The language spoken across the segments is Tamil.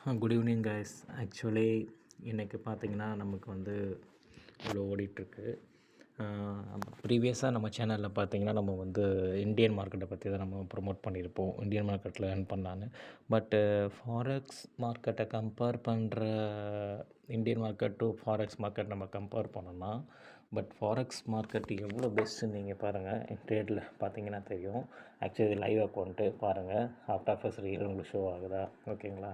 Good evening guys. ஆக்சுவலி இன்றைக்கி பார்த்தீங்கன்னா நமக்கு வந்து இவ்வளோ ஓடிட்டுருக்கு. ப்ரீவியஸாக நம்ம சேனலில் பார்த்தீங்கன்னா நம்ம வந்து இந்தியன் மார்க்கெட்டை பற்றி தான் நம்ம ப்ரொமோட் பண்ணியிருப்போம், இந்தியன் மார்க்கெட்டில் ஏர்ன் பண்ணலான்னு. பட்டு ஃபாரெக்ஸ் மார்க்கெட்டை கம்பேர் பண்ணுற Indian market to forex market நம்ம கம்பேர் பண்ணோம்னா, பட் ஃபாரெக்ஸ் மார்க்கெட் எவ்வளோ பெஸ்ட்டுன்னு நீங்கள் பாருங்கள். ட்ரேடில் பார்த்தீங்கன்னா தெரியும். ஆக்சுவலி லைவ் அக்கௌண்ட்டு பாருங்கள், ஆஃப்டர் ஆஃபர்ஸ் ரீல் உங்களுக்கு ஷோ ஆகுதா? ஓகேங்களா?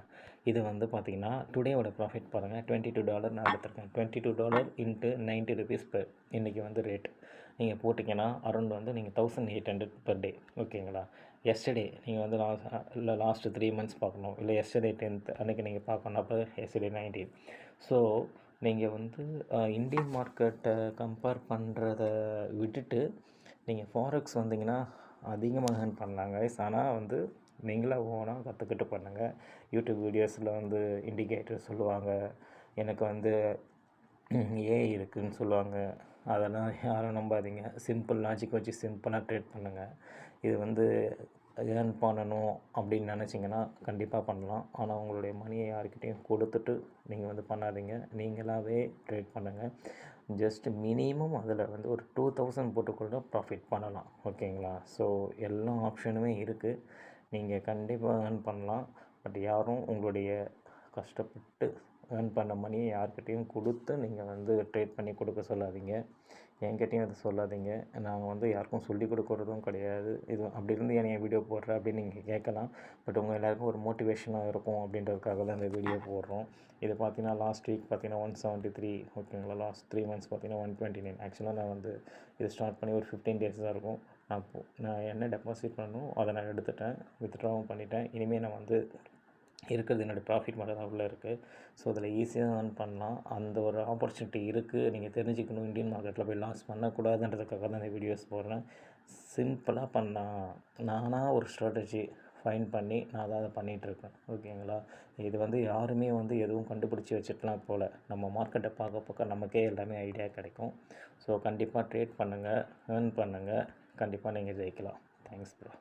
இது வந்து பார்த்தீங்கன்னா டுடேவோட ப்ராஃபிட் பாருங்கள், $22 நான் எடுத்திருக்கேன். $22 இன்ட்டு ₹90 பெர் இன்றைக்கி வந்து ரேட் நீங்கள் போட்டிங்கன்னா அரௌண்ட் வந்து நீங்கள் 1800 பெர் டே. ஓகேங்களா? எஸ்டர்டே நீங்கள் வந்து லாஸ்ட்டு 3 மந்த்ஸ் பார்க்கணும், இல்லை எஸ்டர்டே 10th அன்றைக்கி நீங்கள் பார்க்கணும். அப்போ எஸ்டர்டே 19. ஸோ நீங்கள் வந்து இந்தியன் மார்க்கெட்டை கம்பேர் பண்ணுறத விட்டுட்டு நீங்கள் ஃபாரெக்ஸ் வந்தீங்கன்னா அதிகமாக ஏர்ன் பண்ணலாங்க. ஆனால் வந்து நீங்களாக ஓனாக கற்றுக்கிட்டு பண்ணுங்கள். யூடியூப் வீடியோஸில் வந்து இண்டிகேட்டர் சொல்லுவாங்க, எனக்கு வந்து ஏஐ இருக்குதுன்னு சொல்லுவாங்க. அதெல்லாம் யாரும் நம்பாதீங்க. சிம்பிள் லாஜிக் வச்சு சிம்பிளாக ட்ரேட் பண்ணுங்கள். இது வந்து ஏர்ன் பண்ணணும் அப்படின்னு நினச்சிங்கன்னா கண்டிப்பாக பண்ணலாம். ஆனால் உங்களுடைய மணியை யார்கிட்டையும் கொடுத்துட்டு நீங்கள் வந்து பண்ணாதீங்க. நீங்களாகவே ட்ரேட் பண்ணுங்கள். ஜஸ்ட் மினிமம் அதில் வந்து ஒரு 2000 போட்டுக்கூட ப்ராஃபிட் பண்ணலாம். ஓகேங்களா? ஸோ எல்லா ஆப்ஷனுமே இருக்குது. நீங்கள் கண்டிப்பாக ஏர்ன் பண்ணலாம். பட் யாரும் உங்களுடைய கஷ்டப்பட்டு ஏர்ன் பண்ண மணியை யார்கிட்டையும் கொடுத்து நீங்கள் வந்து ட்ரேட் பண்ணி கொடுக்க சொல்லாதீங்க. என்கிட்டையும் அதை சொல்லாதீங்க. நான் வந்து யாருக்கும் சொல்லிக் கொடுக்குறதும் கிடையாது. இது அப்படி இருந்து ஏன் வீடியோ போடுற அப்படின்னு நீங்கள் கேட்கலாம். பட் உங்கள் எல்லாேருக்கும் ஒரு மோட்டிவேஷனாக இருக்கும் அப்படின்றதுக்காக தான் இந்த வீடியோ போடுறோம். இது பார்த்தீங்கன்னா லாஸ்ட் வீக் பார்த்தீங்கன்னா 173. ஓகேங்களா? லாஸ்ட் 3 மந்த்ஸ் பார்த்தீங்கன்னா 129. ஆக்சுவலாக நான் வந்து இது ஸ்டார்ட் பண்ணி ஒரு 15 days தான் இருக்கும். நான் என்ன டெபாசிட் பண்ணணும் அதை நான் எடுத்துட்டேன், வித்ட்ராவும் பண்ணிட்டேன். இனிமேல் நான் வந்து இருக்கிறது என்னோடய ப்ராஃபிட் மட்டும் தான் உள்ளே இருக்குது. ஸோ அதில் ஈஸியாக ஏர்ன் பண்ணலாம். அந்த ஒரு ஆப்பர்ச்சுனிட்டி இருக்குது. நீங்கள் தெரிஞ்சுக்கணும், இந்தியன் மார்க்கெட்டில் போய் லாஸ் பண்ணக்கூடாதுன்றதுக்காக தான் இந்த வீடியோஸ் போடுறேன். சிம்பிளாக பண்ணலாம். நானாக ஒரு ஸ்ட்ராட்டஜி ஃபைண்ட் பண்ணி நான் அதை பண்ணிகிட்ருக்கேன். ஓகேங்களா? இது வந்து யாருமே வந்து எதுவும் கண்டுபிடிச்சி வச்சுட்டுலாம் போல். நம்ம மார்க்கெட்டை பார்க்க நமக்கே எல்லாமே ஐடியா கிடைக்கும். ஸோ கண்டிப்பாக ட்ரேட் பண்ணுங்கள், ஏர்ன் பண்ணுங்கள். கண்டிப்பாக நீங்கள் ஜெயிக்கலாம். Thanks bro.